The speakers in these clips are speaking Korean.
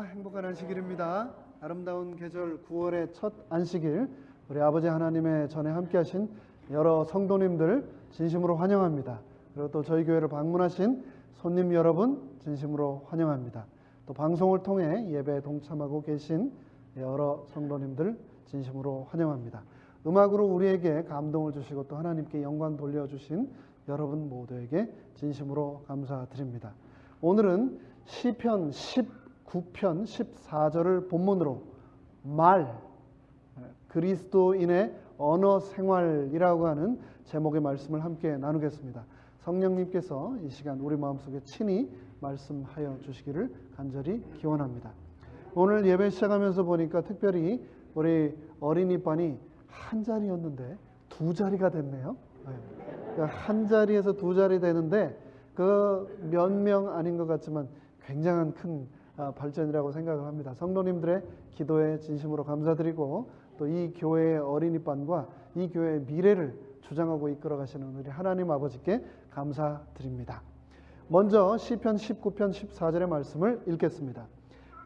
행복한 안식일입니다. 아름다운 계절 9월의 첫 안식일, 우리 아버지 하나님의 전에 함께 하신 여러 성도님들 진심으로 환영합니다. 그리고 또 저희 교회를 방문하신 손님 여러분 진심으로 환영합니다. 또 방송을 통해 예배에 동참하고 계신 여러 성도님들 진심으로 환영합니다. 음악으로 우리에게 감동을 주시고 또 하나님께 영광 돌려주신 여러분 모두에게 진심으로 감사드립니다. 오늘은 시편 19편 14절을 본문으로 그리스도인의 언어 생활이라고 하는 제목의 말씀을 함께 나누겠습니다. 성령님께서 이 시간 우리 마음속에 친히 말씀하여 주시기를 간절히 기원합니다. 오늘 예배 시작하면서 보니까 특별히 우리 어린이반이 한 자리였는데 두 자리가 됐네요. 한 자리에서 두 자리 되는데 그 몇 명 아닌 것 같지만 굉장한 큰 발전이라고 생각을 합니다. 성도님들의 기도에 진심으로 감사드리고 또 이 교회의 어린이반과 이 교회의 미래를 주장하고 이끌어 가시는 우리 하나님 아버지께 감사드립니다. 먼저 시편 19편 14절의 말씀을 읽겠습니다.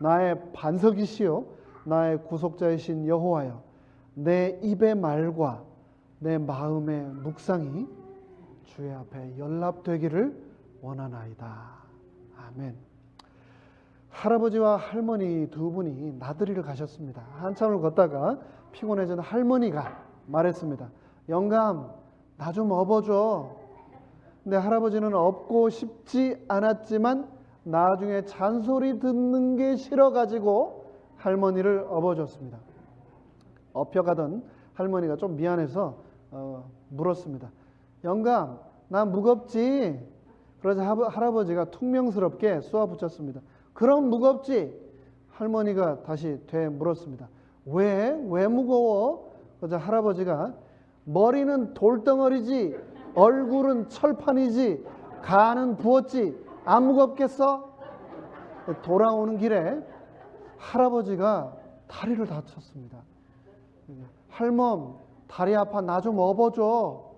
나의 반석이시요 나의 구속자이신 여호와여, 내 입의 말과 내 마음의 묵상이 주의 앞에 연락되기를 원하나이다. 아멘. 할아버지와 할머니 두 분이 나들이를 가셨습니다. 한참을 걷다가 피곤해진 할머니가 말했습니다. 영감, 나 좀 업어줘. 근데 할아버지는 업고 싶지 않았지만 나중에 잔소리 듣는 게 싫어가지고 할머니를 업어줬습니다. 업혀가던 할머니가 좀 미안해서 물었습니다. 영감, 나 무겁지? 그러자 할아버지가 퉁명스럽게 쏘아붙였습니다. 그럼 무겁지? 할머니가 다시 되물었습니다. 왜 무거워? 그러자 할아버지가 머리는 돌덩어리지 얼굴은 철판이지 간은 부었지 안 무겁겠어? 돌아오는 길에 할아버지가 다리를 다쳤습니다. 할멈, 다리 아파, 나 좀 업어줘.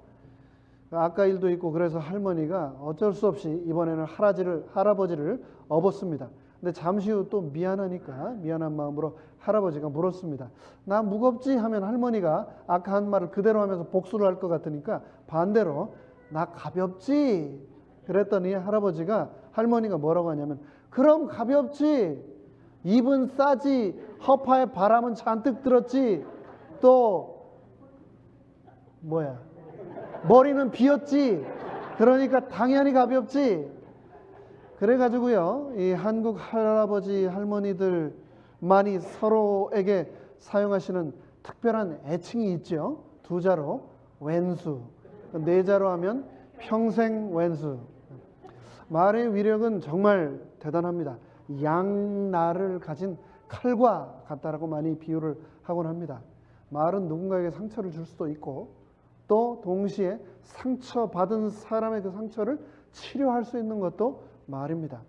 아까 일도 있고 그래서 할머니가 어쩔 수 없이 이번에는 할아버지를 업었습니다. 근데 잠시 후 또 미안하니까 미안한 마음으로 할아버지가 물었습니다. 나 무겁지? 하면 할머니가 아까 한 말을 그대로 하면서 복수를 할 것 같으니까 반대로 나 가볍지? 그랬더니 할머니가 뭐라고 하냐면 그럼 가볍지? 입은 싸지? 허파에 바람은 잔뜩 들었지? 또 머리는 비었지? 그러니까 당연히 가볍지? 그래가지고요, 이 한국 할아버지 할머니들만이 서로에게 사용하시는 특별한 애칭이 있죠. 두 자로 왼수, 네 자로 하면 평생 왼수. 말의 위력은 정말 대단합니다. 양날을 가진 칼과 같다라고 많이 비유를 하곤 합니다. 말은 누군가에게 상처를 줄 수도 있고 또 동시에 상처받은 사람의 그 상처를 치료할 수 있는 것도 말입니다.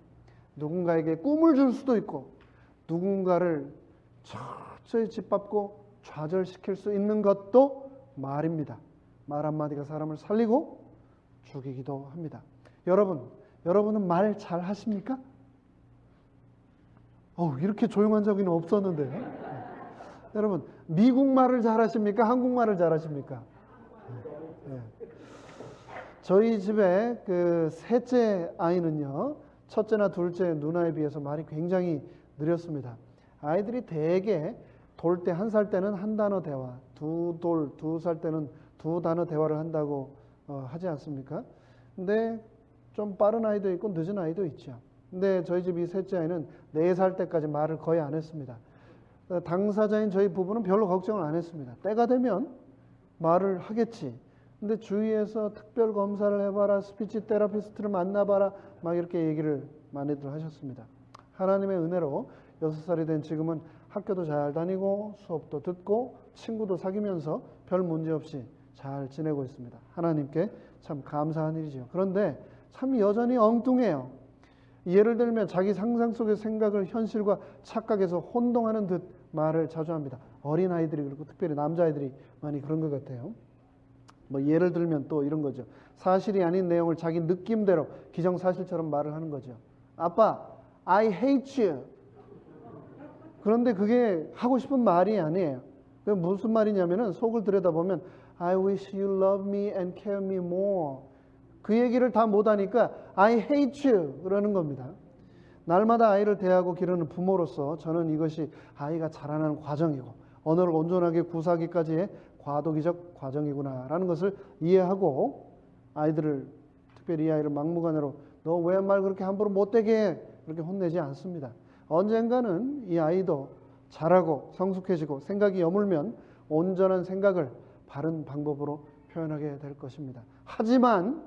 누군가에게 꿈을 줄 수도 있고 누군가를 철저히 짓밟고 좌절시킬 수 있는 것도 말입니다. 말 한마디가 사람을 살리고 죽이기도 합니다. 여러분은 말 잘 하십니까? 이렇게 조용한 적은 없었는데요. 여러분, 미국 말을 잘 하십니까? 한국 말을 잘 하십니까? 네. 저희 집에 그 셋째 아이는요, 첫째나 둘째 누나에 비해서 말이 굉장히 느렸습니다. 아이들이 대개 돌 때 1살 때는 한 단어 대화, 두 살 때는 두 단어 대화를 한다고 하지 않습니까? 근데 좀 빠른 아이도 있고 늦은 아이도 있죠. 근데 저희 집 이 셋째 아이는 4살 때까지 말을 거의 안 했습니다. 당사자인 저희 부부는 별로 걱정을 안 했습니다. 때가 되면 말을 하겠지. 근데 주위에서 특별 검사를 해봐라, 스피치 테라피스트를 만나봐라, 막 이렇게 얘기를 많이들 하셨습니다. 하나님의 은혜로 6살이 된 지금은 학교도 잘 다니고 수업도 듣고 친구도 사귀면서 별 문제 없이 잘 지내고 있습니다. 하나님께 참 감사한 일이죠. 그런데 참 여전히 엉뚱해요. 예를 들면 자기 상상 속의 생각을 현실과 착각해서 혼동하는 듯 말을 자주 합니다. 어린아이들이 그렇고 특별히 남자아이들이 많이 그런 것 같아요. 예를 들면 또 이런 거죠. 사실이 아닌 내용을 자기 느낌대로 기정사실처럼 말을 하는 거죠. 아빠, I hate you. 그런데 그게 하고 싶은 말이 아니에요. 그 무슨 말이냐면은 속을 들여다보면 I wish you love me and care me more. 그 얘기를 다 못하니까 I hate you 그러는 겁니다. 날마다 아이를 대하고 기르는 부모로서 저는 이것이 아이가 자라나는 과정이고 언어를 온전하게 구사하기까지의 과도기적 과정이구나라는 것을 이해하고 아이들을, 특별히 이 아이를 막무가내로 너 왜 말 그렇게 함부로 못되게 해 그렇게 혼내지 않습니다. 언젠가는 이 아이도 자라고 성숙해지고 생각이 여물면 온전한 생각을 바른 방법으로 표현하게 될 것입니다. 하지만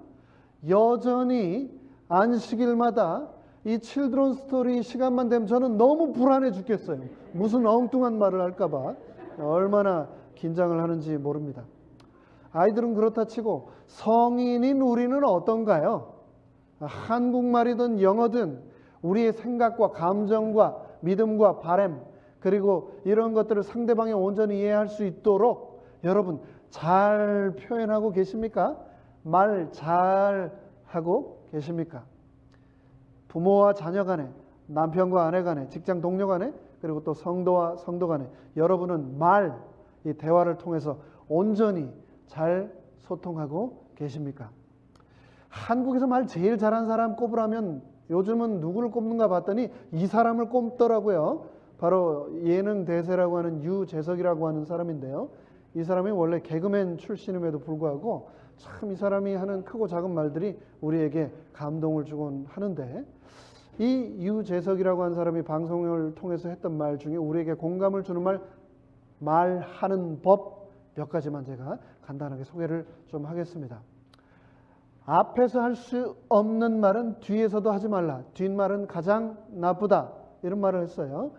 여전히 안식일마다 이 칠드런 스토리 시간만 되면 저는 너무 불안해 죽겠어요. 무슨 엉뚱한 말을 할까봐 얼마나 긴장을 하는지 모릅니다. 아이들은 그렇다 치고 성인인 우리는 어떤가요? 한국말이든 영어든 우리의 생각과 감정과 믿음과 바람 그리고 이런 것들을 상대방이 온전히 이해할 수 있도록 여러분 잘 표현하고 계십니까? 말 잘 하고 계십니까? 부모와 자녀 간에, 남편과 아내 간에, 직장 동료 간에, 그리고 또 성도와 성도 간에 여러분은 이 대화를 통해서 온전히 잘 소통하고 계십니까? 한국에서 말 제일 잘하는 사람 꼽으라면 요즘은 누구를 꼽는가 봤더니 이 사람을 꼽더라고요. 바로 예능 대세라고 하는 유재석이라고 하는 사람인데요. 이 사람이 원래 개그맨 출신임에도 불구하고 참 이 사람이 하는 크고 작은 말들이 우리에게 감동을 주곤 하는데 이 유재석이라고 하는 사람이 방송을 통해서 했던 말 중에 우리에게 공감을 주는 말하는 법 몇 가지만 제가 간단하게 소개를 좀 하겠습니다. 앞에서 할 수 없는 말은 뒤에서도 하지 말라. 뒷말은 가장 나쁘다. 이런 말을 했어요.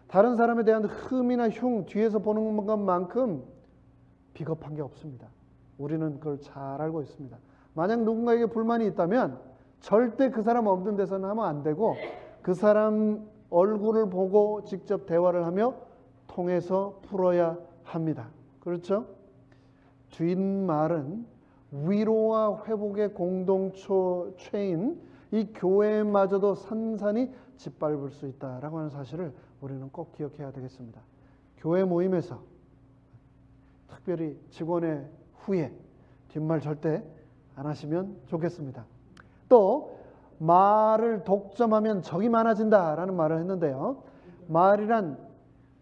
다른 사람에 대한 흠이나 흉 뒤에서 보는 것만큼 비겁한 게 없습니다. 우리는 그걸 잘 알고 있습니다. 만약 누군가에게 불만이 있다면 절대 그 사람 없는 데서는 하면 안 되고 그 사람 얼굴을 보고 직접 대화를 하며 통해서 풀어야 합니다. 그렇죠? 뒷말은 위로와 회복의 공동체인 이 교회마저도 산산이 짓밟을 수 있다라고 하는 사실을 우리는 꼭 기억해야 되겠습니다. 교회 모임에서 특별히 직원의 후에 뒷말 절대 안 하시면 좋겠습니다. 또 말을 독점하면 적이 많아진다라는 말을 했는데요. 말이란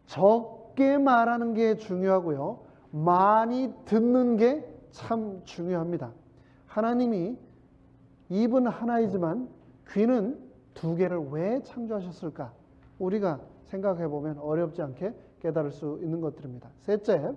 적게 말하는 게 중요하고요. 많이 듣는 게 참 중요합니다. 하나님이 입은 하나이지만 귀는 두 개를 왜 창조하셨을까? 우리가 생각해 보면 어렵지 않게 깨달을 수 있는 것들입니다. 셋째,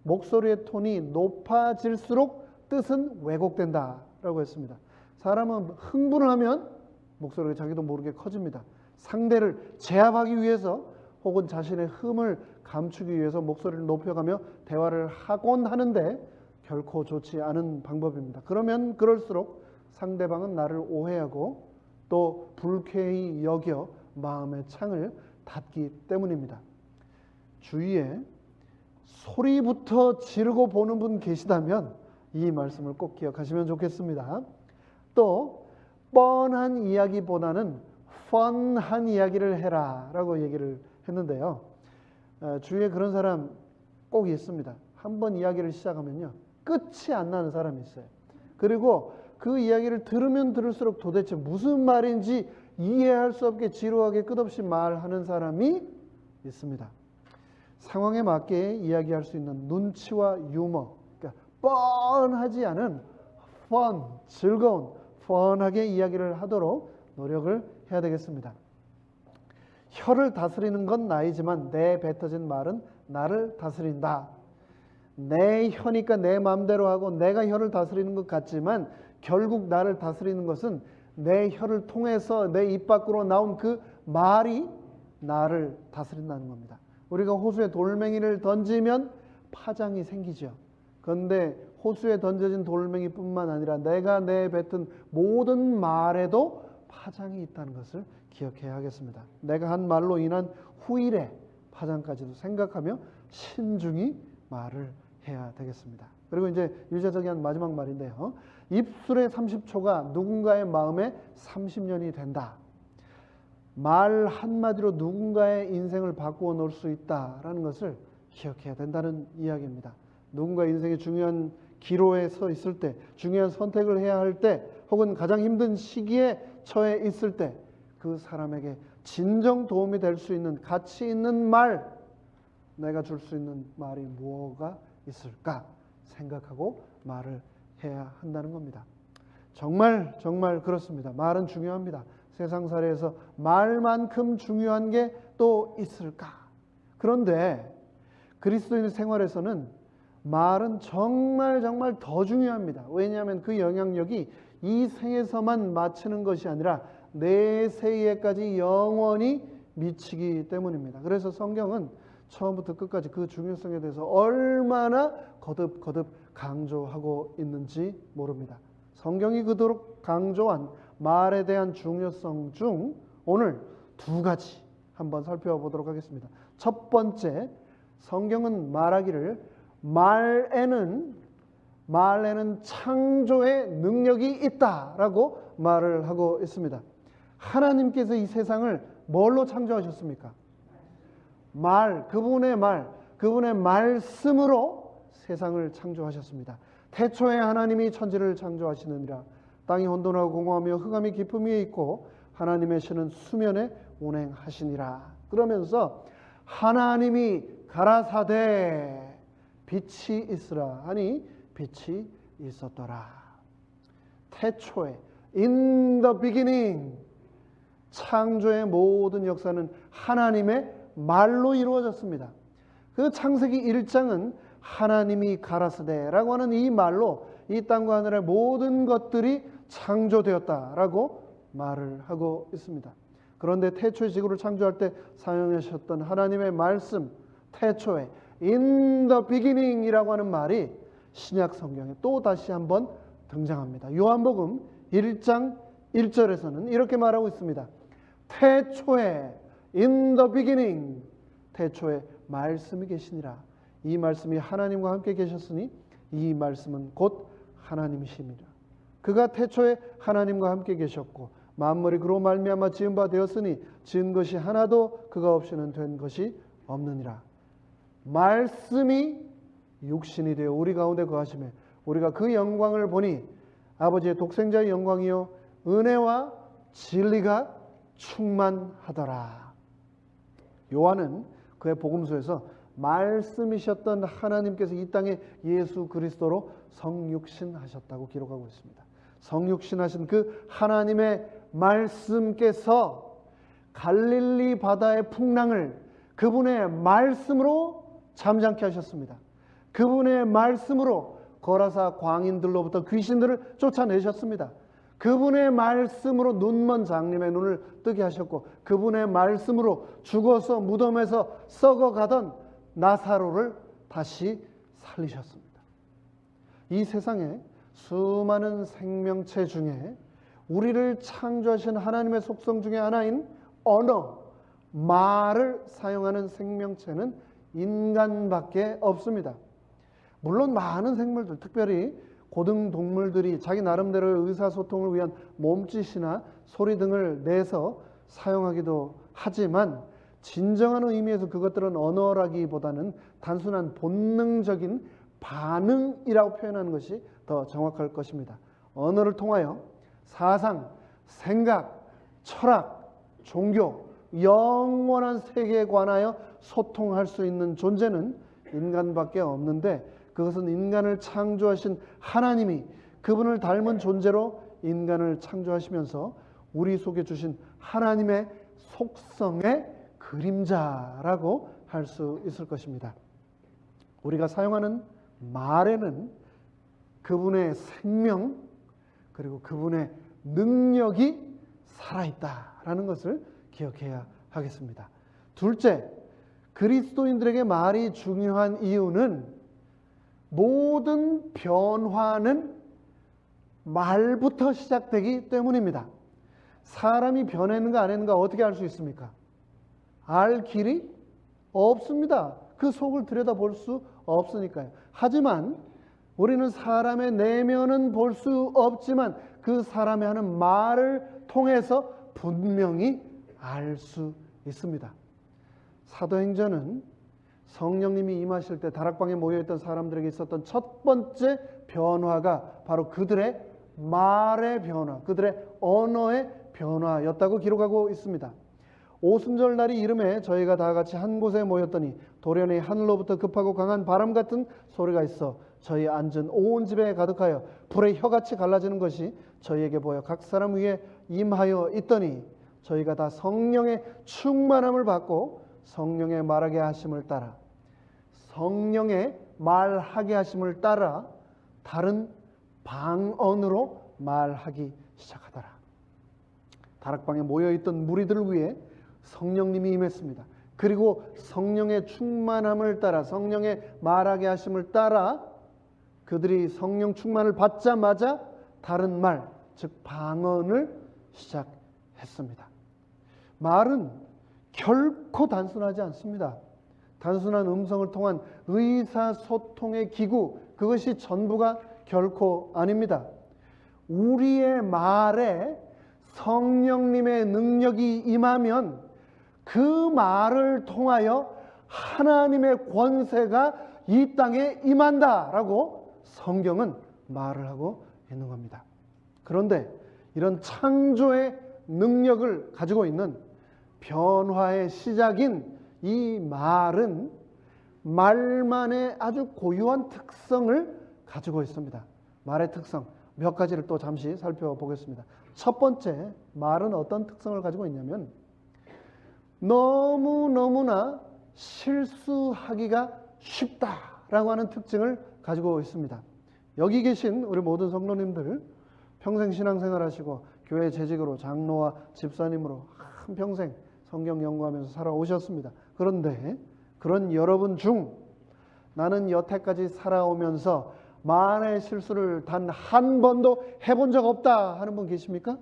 목소리의 톤이 높아질수록 뜻은 왜곡된다라고 했습니다. 사람은 흥분을 하면 목소리가 자기도 모르게 커집니다. 상대를 제압하기 위해서 혹은 자신의 흠을 감추기 위해서 목소리를 높여가며 대화를 하곤 하는데 결코 좋지 않은 방법입니다. 그러면 그럴수록 상대방은 나를 오해하고 또 불쾌히 여겨 마음의 창을 닫기 때문입니다. 주위에 소리부터 지르고 보는 분 계시다면 이 말씀을 꼭 기억하시면 좋겠습니다. 또 뻔한 이야기보다는 펀한 이야기를 해라 라고 얘기를 했는데요. 주위에 그런 사람 꼭 있습니다. 한번 이야기를 시작하면요 끝이 안 나는 사람이 있어요. 그리고 그 이야기를 들으면 들을수록 도대체 무슨 말인지 이해할 수 없게 지루하게 끝없이 말하는 사람이 있습니다. 상황에 맞게 이야기할 수 있는 눈치와 유머, 그러니까 뻔하지 않은 즐거운 펀하게 이야기를 하도록 노력을 해야 되겠습니다. 혀를 다스리는 건 나이지만 내 뱉어진 말은 나를 다스린다. 내 혀니까 내 마음대로 하고 내가 혀를 다스리는 것 같지만 결국 나를 다스리는 것은 내 혀를 통해서 내 입 밖으로 나온 그 말이 나를 다스린다는 겁니다. 우리가 호수에 돌멩이를 던지면 파장이 생기죠. 그런데 호수에 던져진 돌멩이뿐만 아니라 내가 내뱉은 모든 말에도 파장이 있다는 것을 기억해야 하겠습니다. 내가 한 말로 인한 후일의 파장까지도 생각하며 신중히 말을 해야 되겠습니다. 그리고 이제 유재석이 한 마지막 말인데요. 입술의 30초가 누군가의 마음에 30년이 된다. 말 한마디로 누군가의 인생을 바꾸어 놓을 수 있다라는 것을 기억해야 된다는 이야기입니다. 누군가 인생의 중요한 기로에 서 있을 때, 중요한 선택을 해야 할 때, 혹은 가장 힘든 시기에 처해 있을 때 그 사람에게 진정 도움이 될 수 있는 가치 있는 말, 내가 줄 수 있는 말이 뭐가 있을까 생각하고 말을 해야 한다는 겁니다. 정말 그렇습니다. 말은 중요합니다. 세상살이에서 말만큼 중요한 게 또 있을까? 그런데 그리스도인의 생활에서는 말은 정말 더 중요합니다. 왜냐하면 그 영향력이 이 생에서만 마치는 것이 아니라 내세에까지 영원히 미치기 때문입니다. 그래서 성경은 처음부터 끝까지 그 중요성에 대해서 얼마나 거듭 강조하고 있는지 모릅니다. 성경이 그토록 강조한 말에 대한 중요성 중 오늘 두 가지 한번 살펴보도록 하겠습니다. 첫 번째, 성경은 말하기를 말에는 창조의 능력이 있다라고 말을 하고 있습니다. 하나님께서 이 세상을 뭘로 창조하셨습니까? 그분의 말씀으로 세상을 창조하셨습니다. 태초에 하나님이 천지를 창조하시느니라. 땅이 혼돈하고 공허하며 흑암이 깊음 위에 있고 하나님의 신은 수면에 운행하시니라. 그러면서 하나님이 가라사대 빛이 있으라 하니 빛이 있었더라. 태초에 in the beginning 창조의 모든 역사는 하나님의 말로 이루어졌습니다. 그 창세기 1장은 하나님이 가라사대라고 하는 이 말로 이 땅과 하늘의 모든 것들이 창조되었다라고 말을 하고 있습니다. 그런데 태초의 지구를 창조할 때 사용하셨던 하나님의 말씀, 태초에 in the beginning 이라고 하는 말이 신약 성경에 또 다시 한번 등장합니다. 요한복음 1장 1절에서는 이렇게 말하고 있습니다. 태초에 in the beginning 태초에 말씀이 계시니라. 이 말씀이 하나님과 함께 계셨으니 이 말씀은 곧 하나님이십니다. 그가 태초에 하나님과 함께 계셨고 만물이 그로 말미암아 지은 바 되었으니 지은 것이 하나도 그가 없이는 된 것이 없느니라. 말씀이 육신이 되어 우리 가운데 거하시매 우리가 그 영광을 보니 아버지의 독생자의 영광이요 은혜와 진리가 충만하더라. 요한은 그의 복음서에서 말씀이셨던 하나님께서 이 땅에 예수 그리스도로 성육신하셨다고 기록하고 있습니다. 성육신하신 그 하나님의 말씀께서 갈릴리 바다의 풍랑을 그분의 말씀으로 잠잠케 하셨습니다. 그분의 말씀으로 거라사 광인들로부터 귀신들을 쫓아내셨습니다. 그분의 말씀으로 눈먼 장님의 눈을 뜨게 하셨고 그분의 말씀으로 죽어서 무덤에서 썩어가던 나사로를 다시 살리셨습니다. 이 세상에 수많은 생명체 중에 우리를 창조하신 하나님의 속성 중에 하나인 언어, 말을 사용하는 생명체는 인간밖에 없습니다. 물론 많은 생물들, 특별히 고등동물들이 자기 나름대로의 의사소통을 위한 몸짓이나 소리 등을 내서 사용하기도 하지만 진정한 의미에서 그것들은 언어라기보다는 단순한 본능적인 반응이라고 표현하는 것이 더 정확할 것입니다. 언어를 통하여 사상, 생각, 철학, 종교, 영원한 세계에 관하여 소통할 수 있는 존재는 인간밖에 없는데 그것은 인간을 창조하신 하나님이 그분을 닮은 존재로 인간을 창조하시면서 우리 속에 주신 하나님의 속성의 그림자라고 할 수 있을 것입니다. 우리가 사용하는 말에는 그분의 생명 그리고 그분의 능력이 살아있다라는 것을 기억해야 하겠습니다. 둘째, 그리스도인들에게 말이 중요한 이유는 모든 변화는 말부터 시작되기 때문입니다. 사람이 변했는가 안 했는가 어떻게 알 수 있습니까? 알 길이 없습니다. 그 속을 들여다볼 수 없으니까요. 하지만 우리는 사람의 내면은 볼 수 없지만 그 사람이 하는 말을 통해서 분명히 알 수 있습니다. 사도행전은 성령님이 임하실 때 다락방에 모여있던 사람들에게 있었던 첫 번째 변화가 바로 그들의 말의 변화, 그들의 언어의 변화였다고 기록하고 있습니다. 오순절 날이 이름에 저희가 다 같이 한 곳에 모였더니 돌연히 하늘로부터 급하고 강한 바람 같은 소리가 있어 저희 앉은 온 집에 가득하여 불의 혀같이 갈라지는 것이 저희에게 보여 각 사람 위에 임하여 있더니 저희가 다 성령의 충만함을 받고 성령의 말하게 하심을 따라 성령의 말하게 하심을 따라 다른 방언으로 말하기 시작하더라. 다락방에 모여있던 무리들을 위해 성령님이 임했습니다. 그리고 성령의 충만함을 따라 성령의 말하게 하심을 따라 그들이 성령 충만을 받자마자 다른 말, 즉 방언을 시작했습니다. 말은 결코 단순하지 않습니다. 단순한 음성을 통한 의사소통의 기구, 그것이 전부가 결코 아닙니다. 우리의 말에 성령님의 능력이 임하면 그 말을 통하여 하나님의 권세가 이 땅에 임한다라고 성경은 말을 하고 있는 겁니다. 그런데 이런 창조의 능력을 가지고 있는 변화의 시작인 이 말은 말만의 아주 고유한 특성을 가지고 있습니다. 말의 특성 몇 가지를 또 잠시 살펴보겠습니다. 첫 번째, 말은 어떤 특성을 가지고 있냐면 너무너무나 실수하기가 쉽다라고 하는 특징을 가지고 있습니다. 여기 계신 우리 모든 성도님들 평생 신앙생활 하시고 교회 재직으로 장로와 집사님으로 한평생 성경 연구하면서 살아오셨습니다. 그런데 그런 여러분 중 나는 여태까지 살아오면서 말의 실수를 단 한 번도 해본 적 없다 하는 분 계십니까?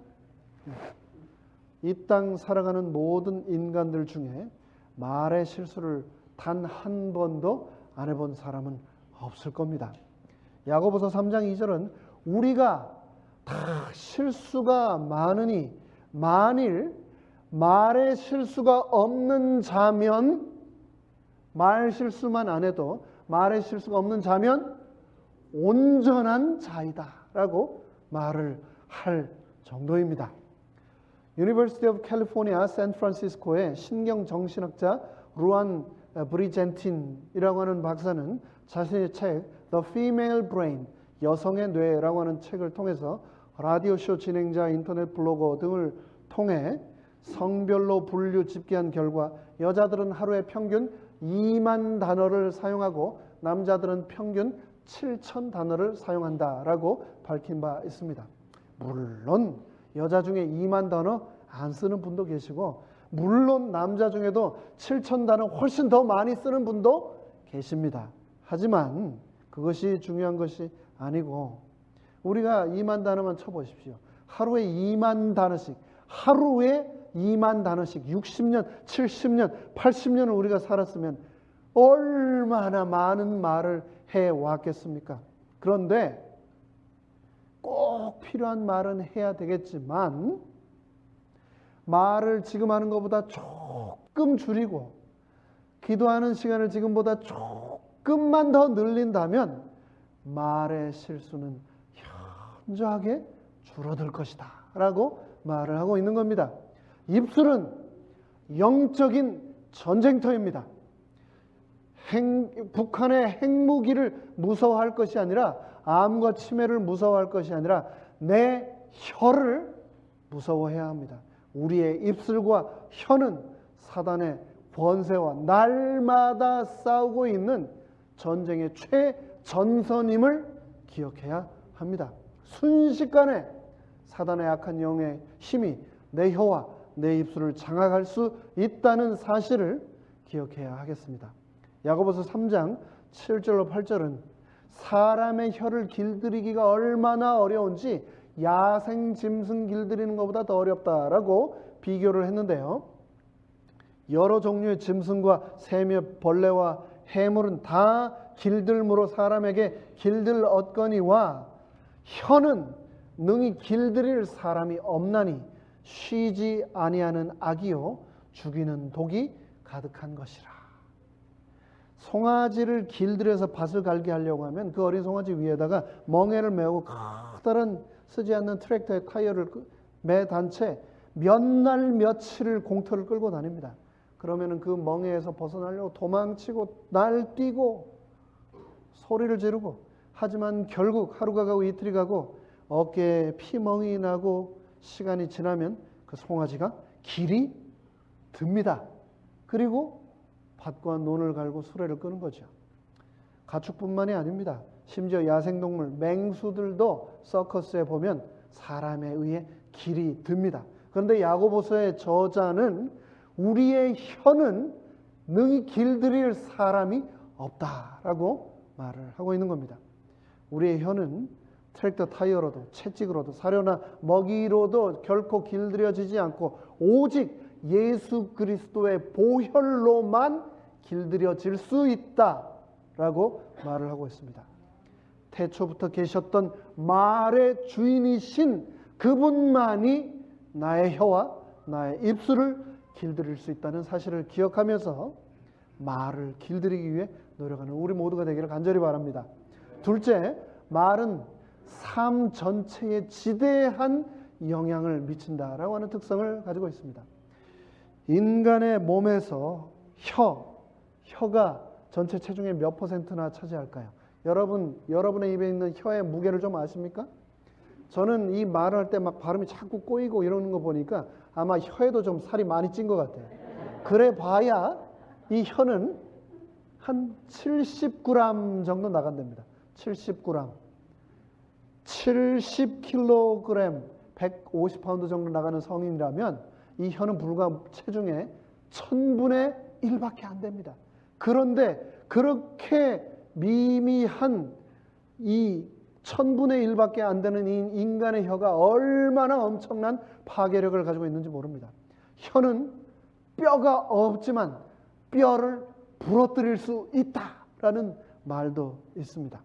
이 땅 살아가는 모든 인간들 중에 말의 실수를 단 한 번도 안 해본 사람은 없을 겁니다. 야고보서 3장 2절은 우리가 다 실수가 많으니 만일 말의 실수가 없는 자면 말 실수만 안 해도 말의 실수가 없는 자면 온전한 자이다 라고 말을 할 정도입니다. University of California 샌프란시스코의 신경 정신학자 루안 브리젠틴이라고 하는 박사는 자신의 책 The Female Brain, 여성의 뇌라고 하는 책을 통해서 라디오쇼 진행자, 인터넷 블로거 등을 통해 성별로 분류 집계한 결과 여자들은 하루에 평균 2만 단어를 사용하고 남자들은 평균 7천 단어를 사용한다라고 밝힌 바 있습니다. 물론 여자 중에 2만 단어 안 쓰는 분도 계시고 물론 남자 중에도 7천 단어 훨씬 더 많이 쓰는 분도 계십니다. 하지만 그것이 중요한 것이 아니고 우리가 2만 단어만 쳐보십시오. 하루에 2만 단어씩 하루에 2만 단어씩 60년, 70년, 80년을 우리가 살았으면 얼마나 많은 말을 해왔겠습니까? 그런데 꼭 필요한 말은 해야 되겠지만 말을 지금 하는 것보다 조금 줄이고 기도하는 시간을 지금보다 조금만 더 늘린다면 말의 실수는 현저하게 줄어들 것이다 라고 말을 하고 있는 겁니다. 입술은 영적인 전쟁터입니다. 북한의 핵무기를 무서워할 것이 아니라 암과 치매를 무서워할 것이 아니라 내 혀를 무서워해야 합니다. 우리의 입술과 혀는 사단의 권세와 날마다 싸우고 있는 전쟁의 최전선임을 기억해야 합니다. 순식간에 사단의 악한 영의 힘이 내 혀와 내 입술을 장악할 수 있다는 사실을 기억해야 하겠습니다. 야고보서 3장 7절로 8절은 사람의 혀를 길들이기가 얼마나 어려운지 야생 짐승 길들이는 것보다 더 어렵다라고 비교를 했는데요. 여러 종류의 짐승과 새며 벌레와 해물은 다 길들므로 사람에게 길들 얻거니와 혀는 능히 길들일 사람이 없나니 쉬지 아니하는 악이요 죽이는 독이 가득한 것이라. 송아지를 길들여서 밭을 갈게 하려고 하면 그 어린 송아지 위에다가 멍에를 메고 커다란 쓰지 않는 트랙터의 타이어를 매단 채 몇 날 며칠을 공터를 끌고 다닙니다. 그러면은 그 멍에에서 벗어나려고 도망치고 날뛰고 소리를 지르고, 하지만 결국 하루가 가고 이틀이 가고 어깨에 피멍이 나고 시간이 지나면 그 송아지가 길이 듭니다. 그리고 밭과 논을 갈고 수레를 끄는 거죠. 가축뿐만이 아닙니다. 심지어 야생동물 맹수들도 서커스에 보면 사람에 의해 길이 듭니다. 그런데 야고보서의 저자는 우리의 혀는 능히 길들일 사람이 없다라고 말을 하고 있는 겁니다. 우리의 혀는 트랙터 타이어로도 채찍으로도 사료나 먹이로도 결코 길들여지지 않고 오직 예수 그리스도의 보혈로만 길들여질 수 있다라고 말을 하고 있습니다. 태초부터 계셨던 말의 주인이신 그분만이 나의 혀와 나의 입술을 길들일 수 있다는 사실을 기억하면서 말을 길들이기 위해 노력하는 우리 모두가 되기를 간절히 바랍니다. 둘째, 말은 삶 전체에 지대한 영향을 미친다라고 하는 특성을 가지고 있습니다. 인간의 몸에서 혀가 전체 체중의 몇 퍼센트나 차지할까요? 여러분의 입에 있는 혀의 무게를 좀 아십니까? 저는 이 말을 할 때 막 발음이 자꾸 꼬이고 이러는 거 보니까 아마 혀에도 좀 살이 많이 찐 것 같아요. 그래 봐야 이 혀는 한 70g 정도 나간답니다. 70g. 70kg, 150파운드 정도 나가는 성인이라면 이 혀는 불과 체중의 1000분의 1밖에 안 됩니다. 그런데 그렇게 미미한 이 1000분의 1밖에 안 되는 이 인간의 혀가 얼마나 엄청난 파괴력을 가지고 있는지 모릅니다. 혀는 뼈가 없지만 뼈를 부러뜨릴 수 있다라는 말도 있습니다.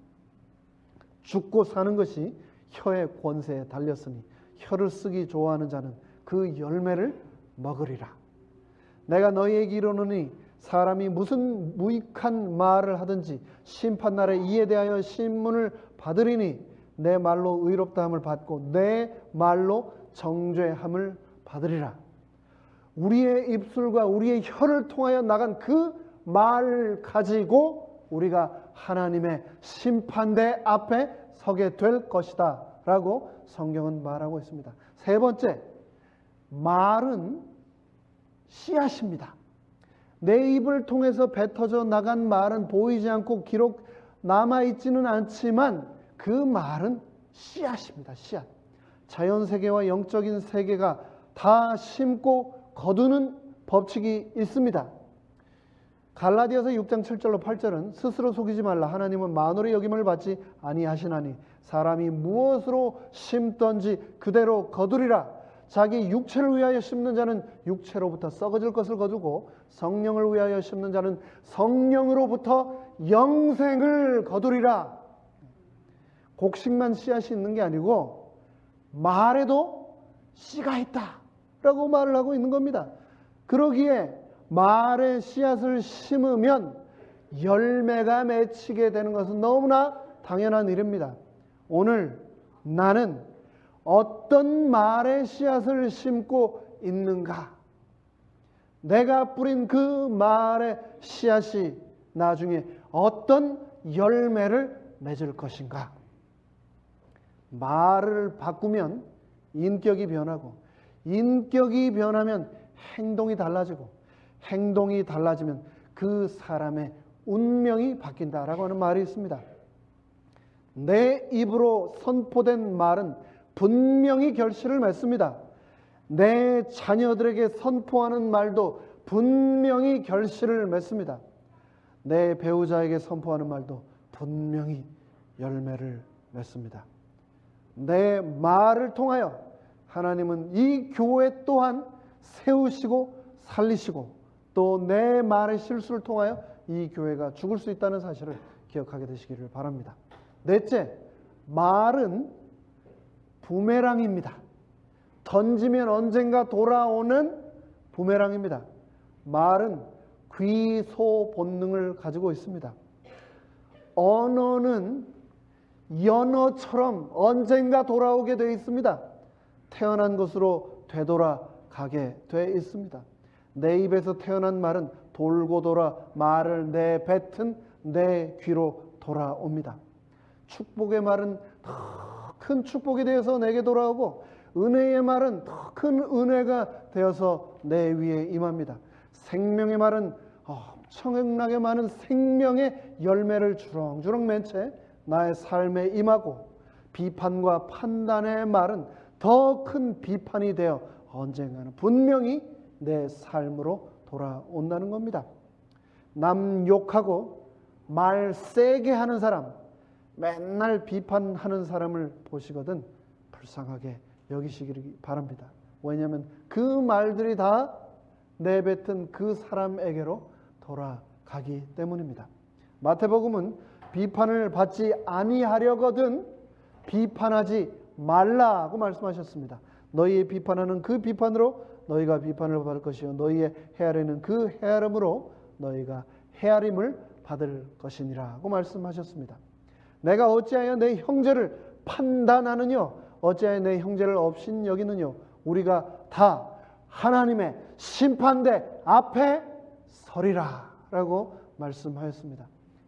죽고 사는 것이 혀의 권세에 달렸으니 혀를 쓰기 좋아하는 자는 그 열매를 먹으리라. 내가 너희에게 이르노니 사람이 무슨 무익한 말을 하든지 심판날에 이에 대하여 신문을 받으리니 내 말로 의롭다함을 받고 내 말로 정죄함을 받으리라. 우리의 입술과 우리의 혀를 통하여 나간 그 말 가지고 우리가 하나님의 심판대 앞에 서게 될 것이다 라고 성경은 말하고 있습니다. 세 번째, 말은 씨앗입니다. 내 입을 통해서 뱉어져 나간 말은 보이지 않고 기록 남아있지는 않지만 그 말은 씨앗입니다. 씨앗. 자연세계와 영적인 세계가 다 심고 거두는 법칙이 있습니다. 갈라디아서 6장 7절로 8절은 스스로 속이지 말라. 하나님은 만월의 여김을 받지 아니하시나니 사람이 무엇으로 심든지 그대로 거두리라. 자기 육체를 위하여 심는 자는 육체로부터 썩어질 것을 거두고 성령을 위하여 심는 자는 성령으로부터 영생을 거두리라. 곡식만 씨앗이 있는 게 아니고 말에도 씨가 있다 라고 말을 하고 있는 겁니다. 그러기에 말에 씨앗을 심으면 열매가 맺히게 되는 것은 너무나 당연한 일입니다. 오늘 나는 어떤 말의 씨앗을 심고 있는가? 내가 뿌린 그 말의 씨앗이 나중에 어떤 열매를 맺을 것인가? 말을 바꾸면 인격이 변하고, 인격이 변하면 행동이 달라지고, 행동이 달라지면 그 사람의 운명이 바뀐다라고 하는 말이 있습니다. 내 입으로 선포된 말은 분명히 결실을 맺습니다. 내 자녀들에게 선포하는 말도 분명히 결실을 맺습니다. 내 배우자에게 선포하는 말도 분명히 열매를 맺습니다. 내 말을 통하여 하나님은 이 교회 또한 세우시고 살리시고 또 내 말의 실수를 통하여 이 교회가 죽을 수 있다는 사실을 기억하게 되시기를 바랍니다. 넷째, 말은 부메랑입니다. 던지면 언젠가 돌아오는 부메랑입니다. 말은 귀소 본능을 가지고 있습니다. 언어는 연어처럼 언젠가 돌아오게 되어 있습니다. 태어난 것으로 되돌아가게 되어 있습니다. 내 입에서 태어난 말은 돌고 돌아 말을 내뱉은 내 귀로 돌아옵니다. 축복의 말은 더 큰 축복이 되어서 내게 돌아오고, 은혜의 말은 더 큰 은혜가 되어서 내 위에 임합니다. 생명의 말은 엄청나게 많은 생명의 열매를 주렁주렁 맺은 채 나의 삶에 임하고, 비판과 판단의 말은 더 큰 비판이 되어 언젠가는 분명히 내 삶으로 돌아온다는 겁니다. 남 욕하고 말 세게 하는 사람, 맨날 비판하는 사람을 보시거든 불쌍하게 여기시기 바랍니다. 왜냐하면 그 말들이 다 내뱉은 그 사람에게로 돌아가기 때문입니다. 마태복음은 비판을 받지 아니하려거든 비판하지 말라고 말씀하셨습니다. 너희의 비판하는 그 비판으로 너희가 비판을 받을 것이요 너희의 헤아리는 그 헤아림으로 너희가 헤아림을 받을 것이니라고 말씀하셨습니다. 내가 어찌하여 내 형제를 판단하느뇨, 어찌하여 내 형제를 업신 여기느뇨. 우리가 다 하나님의 심판대 앞에 서리라 라고 말씀하였습니다.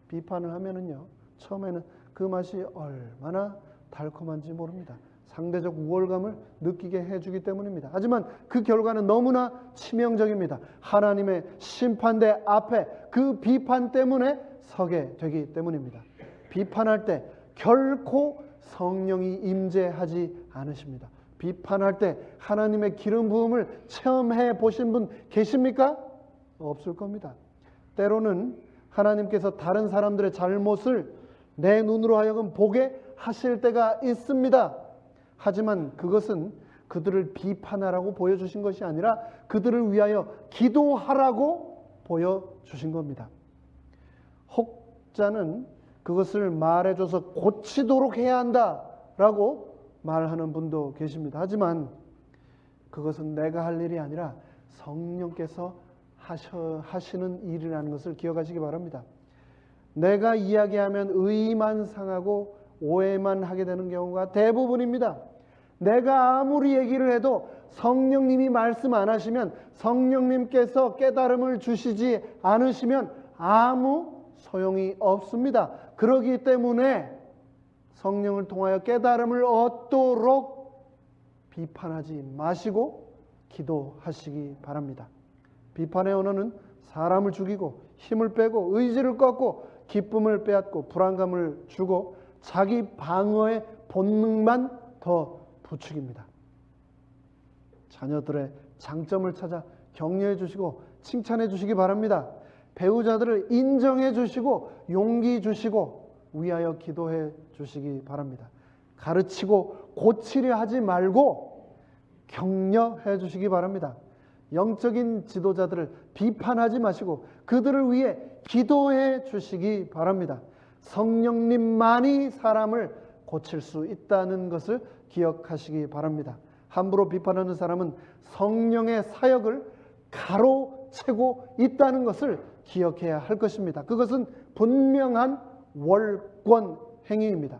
비판을 하면은요, 처음에는 그 맛이 얼마나 달콤한지 모릅니다. 상대적 우월감을 느끼게 해주기 때문입니다. 하지만 그 결과는 너무나 치명적입니다. 하나님의 심판대 앞에 그 비판 때문에 서게 되기 때문입니다. 비판할 때 결코 성령이 임재하지 않으십니다. 비판할 때 하나님의 기름 부음을 체험해 보신 분 계십니까? 없을 겁니다. 때로는 하나님께서 다른 사람들의 잘못을 내 눈으로 하여금 보게 하실 때가 있습니다. 하지만 그것은 그들을 비판하라고 보여주신 것이 아니라 그들을 위하여 기도하라고 보여주신 겁니다. 혹자는 그것을 말해줘서 고치도록 해야 한다라고 말하는 분도 계십니다. 하지만 그것은 내가 할 일이 아니라 성령께서 하시는 일이라는 것을 기억하시기 바랍니다. 내가 이야기하면 의의만 상하고 오해만 하게 되는 경우가 대부분입니다. 내가 아무리 얘기를 해도 성령님이 말씀 안 하시면, 성령님께서 깨달음을 주시지 않으시면 아무 소용이 없습니다. 그렇기 때문에 성령을 통하여 깨달음을 얻도록 비판하지 마시고 기도하시기 바랍니다. 비판의 언어는 사람을 죽이고 힘을 빼고 의지를 꺾고 기쁨을 빼앗고 불안감을 주고 자기 방어의 본능만 더 부추깁니다. 자녀들의 장점을 찾아 격려해 주시고 칭찬해 주시기 바랍니다. 배우자들을 인정해 주시고 용기 주시고 위하여 기도해 주시기 바랍니다. 가르치고 고치려 하지 말고 격려해 주시기 바랍니다. 영적인 지도자들을 비판하지 마시고 그들을 위해 기도해 주시기 바랍니다. 성령님만이 사람을 고칠 수 있다는 것을 기억하시기 바랍니다. 함부로 비판하는 사람은 성령의 사역을 가로채고 있다는 것을 기억해야 할 것입니다. 그것은 분명한 월권 행위입니다.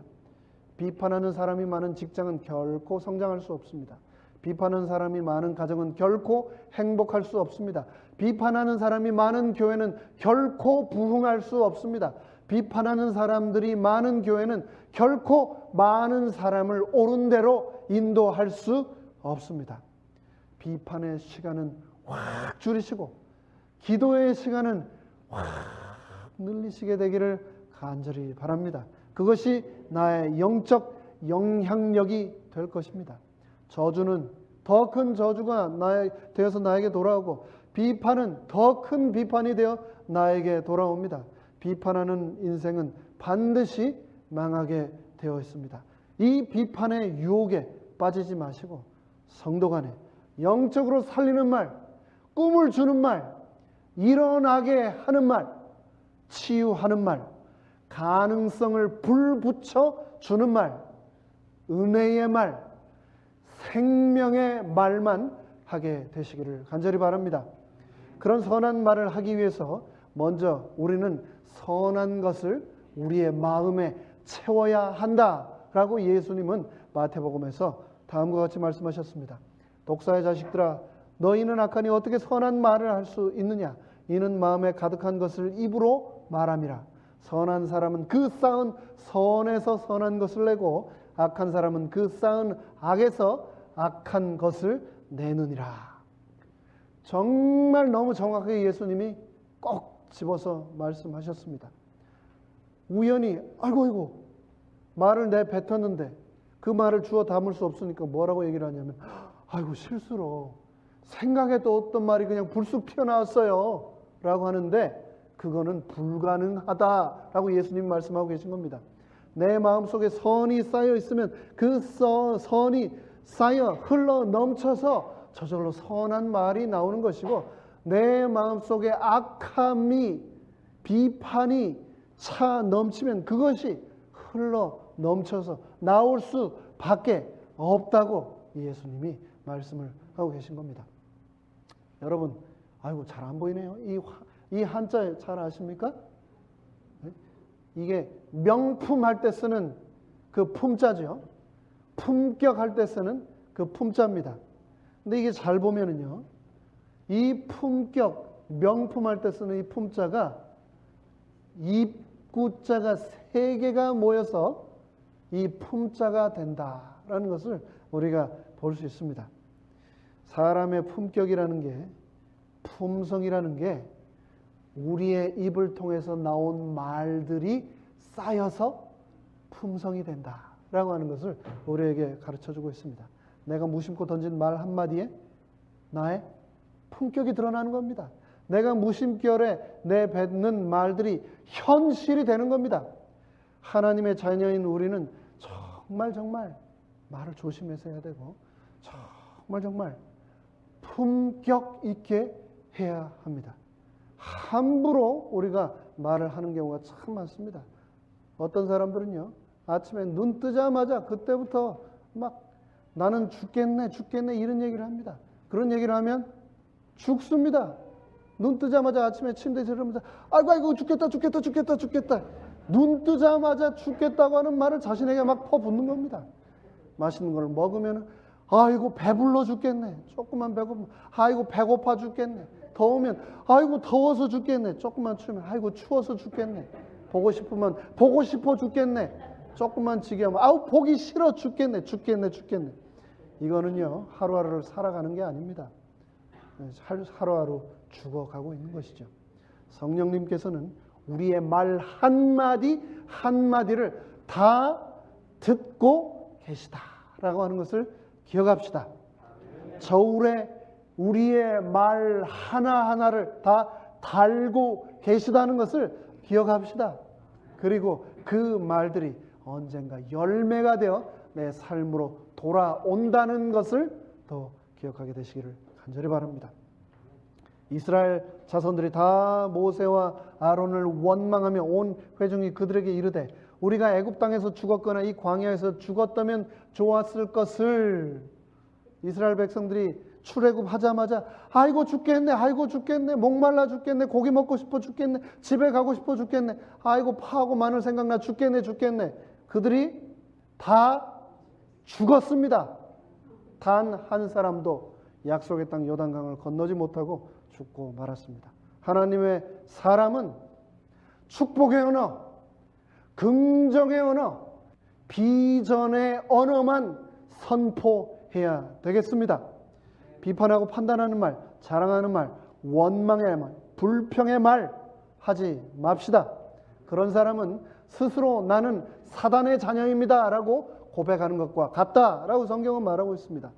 비판하는 사람이 많은 직장은 결코 성장할 수 없습니다. 비판하는 사람이 많은 가정은 결코 행복할 수 없습니다. 비판하는 사람이 많은 교회는 결코 부흥할 수 없습니다. 비판하는 사람들이 많은 교회는 결코 많은 사람을 옳은 대로 인도할 수 없습니다. 비판의 시간은 확 줄이시고 기도의 시간은 확 늘리시게 되기를 간절히 바랍니다. 그것이 나의 영적 영향력이 될 것입니다. 저주는 더 큰 저주가 되어서 나에게 돌아오고 비판은 더 큰 비판이 되어 나에게 돌아옵니다. 비판하는 인생은 반드시 망하게 되어 있습니다. 이 비판의 유혹에 빠지지 마시고 성도 간에 영적으로 살리는 말, 꿈을 주는 말, 일어나게 하는 말, 치유하는 말, 가능성을 불붙여 주는 말, 은혜의 말, 생명의 말만 하게 되시기를 간절히 바랍니다. 그런 선한 말을 하기 위해서 먼저 우리는 선한 것을 우리의 마음에 채워야 한다라고 예수님은 마태복음에서 다음과 같이 말씀하셨습니다. 독사의 자식들아, 너희는 악하니 어떻게 선한 말을 할 수 있느냐? 이는 마음에 가득한 것을 입으로 말함이라. 선한 사람은 그 쌓은 선에서 선한 것을 내고 악한 사람은 그 쌓은 악에서 악한 것을 내느니라. 정말 너무 정확하게 예수님이 꼭 집어서 말씀하셨습니다. 우연히 아이고 말을 내뱉었는데 그 말을 주워 담을 수 없으니까 뭐라고 얘기를 하냐면 아이고 실수로 생각에 또 어떤 말이 그냥 불쑥 튀어나왔어요 라고 하는데 그거는 불가능하다라고 예수님이 말씀하고 계신 겁니다. 내 마음속에 선이 쌓여 있으면 그 선이 쌓여 흘러 넘쳐서 저절로 선한 말이 나오는 것이고, 내 마음속에 악함이 비판이 차 넘치면 그것이 흘러 넘쳐서 나올 수밖에 없다고 예수님이 말씀을 하고 계신 겁니다. 여러분, 아이고 잘 안 보이네요. 이 한자 잘 아십니까? 이게 명품할 때 쓰는 그 품자죠. 품격할 때 쓰는 그 품자입니다. 근데 이게 잘 보면은요, 이 품격, 명품할 때 쓰는 이 품자가 입구자가 3개가 모여서 이 품자가 된다라는 것을 우리가 볼 수 있습니다. 사람의 품격이라는 게, 품성이라는 게 우리의 입을 통해서 나온 말들이 쌓여서 품성이 된다라고 하는 것을 우리에게 가르쳐주고 있습니다. 내가 무심코 던진 말 한마디에 나의 품격이 드러나는 겁니다. 내가 무심결에 내뱉는 말들이 현실이 되는 겁니다. 하나님의 자녀인 우리는 정말 말을 조심해서 해야 되고 정말 품격 있게 해야 합니다. 함부로 우리가 말을 하는 경우가 참 많습니다. 어떤 사람들은요, 아침에 눈 뜨자마자 그때부터 막 나는 죽겠네 이런 얘기를 합니다. 그런 얘기를 하면 죽습니다. 눈 뜨자마자 아침에 침대에 들어오면서 아이고 죽겠다. 눈 뜨자마자 죽겠다고 하는 말을 자신에게 막 퍼붓는 겁니다. 맛있는 걸 먹으면 아이고 배불러 죽겠네. 조금만 배고프면 아이고 배고파 죽겠네. 더우면 아이고 더워서 죽겠네. 조금만 추우면 아이고 추워서 죽겠네. 보고 싶으면 보고 싶어 죽겠네. 조금만 지겨우면 아우 보기 싫어 죽겠네. 이거는요, 하루하루를 살아가는 게 아닙니다. 하루하루 죽어가고 있는 것이죠. 성령님께서는 우리의 말 한마디 한마디를 다 듣고 계시다라고 하는 것을 기억합시다. 저울에 우리의 말 하나하나를 다 달고 계시다는 것을 기억합시다. 그리고 그 말들이 언젠가 열매가 되어 내 삶으로 돌아온다는 것을 더 기억하게 되시기를 간절히 바랍니다. 이스라엘 자손들이 다 모세와 아론을 원망하며 온 회중이 그들에게 이르되 우리가 애굽 땅에서 죽었거나 이 광야에서 죽었다면 좋았을 것을. 이스라엘 백성들이 출애굽하자마자 아이고 죽겠네, 목말라 죽겠네, 고기 먹고 싶어 죽겠네, 집에 가고 싶어 죽겠네, 아이고 파하고 마늘 생각나 죽겠네. 그들이 다 죽었습니다. 단 한 사람도 약속의 땅 요단강을 건너지 못하고 죽고 말았습니다. 하나님의 사람은 축복의 언어, 긍정의 언어, 비전의 언어만 선포해야 되겠습니다. 비판하고 판단하는 말, 자랑하는 말, 원망의 말, 불평의 말 하지 맙시다. 그런 사람은 스스로 나는 사단의 자녀입니다 라고 고백하는 것과 같다라고 성경은 말하고 있습니다.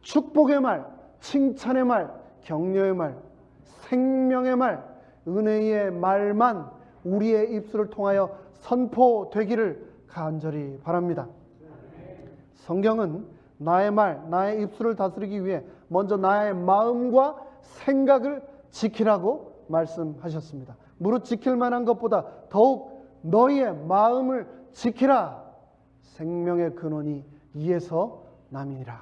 축복의 말, 칭찬의 말, 격려의 말, 생명의 말, 은혜의 말만 우리의 입술을 통하여 선포되기를 간절히 바랍니다. 성경은 나의 말, 나의 입술을 다스리기 위해 먼저 나의 마음과 생각을 지키라고 말씀하셨습니다. 무릇 지킬 만한 것보다 더욱 너희의 마음을 지키라. 생명의 근원이 이에서 남이니라.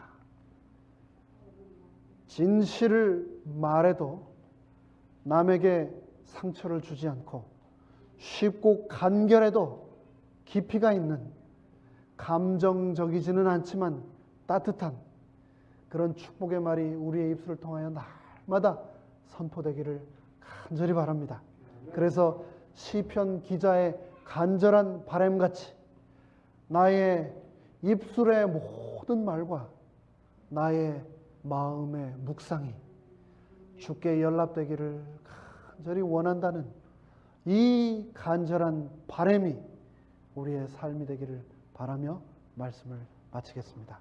진실을 말해도 남에게 상처를 주지 않고 쉽고 간결해도 깊이가 있는 감정적이지는 않지만 따뜻한 그런 축복의 말이 우리의 입술을 통하여 날마다 선포되기를 간절히 바랍니다. 그래서 시편 기자의 간절한 바람같이 나의 입술의 모든 말과 나의 마음의 묵상이 주께 연락되기를 간절히 원한다는 이 간절한 바람이 우리의 삶이 되기를 바라며 말씀을 마치겠습니다.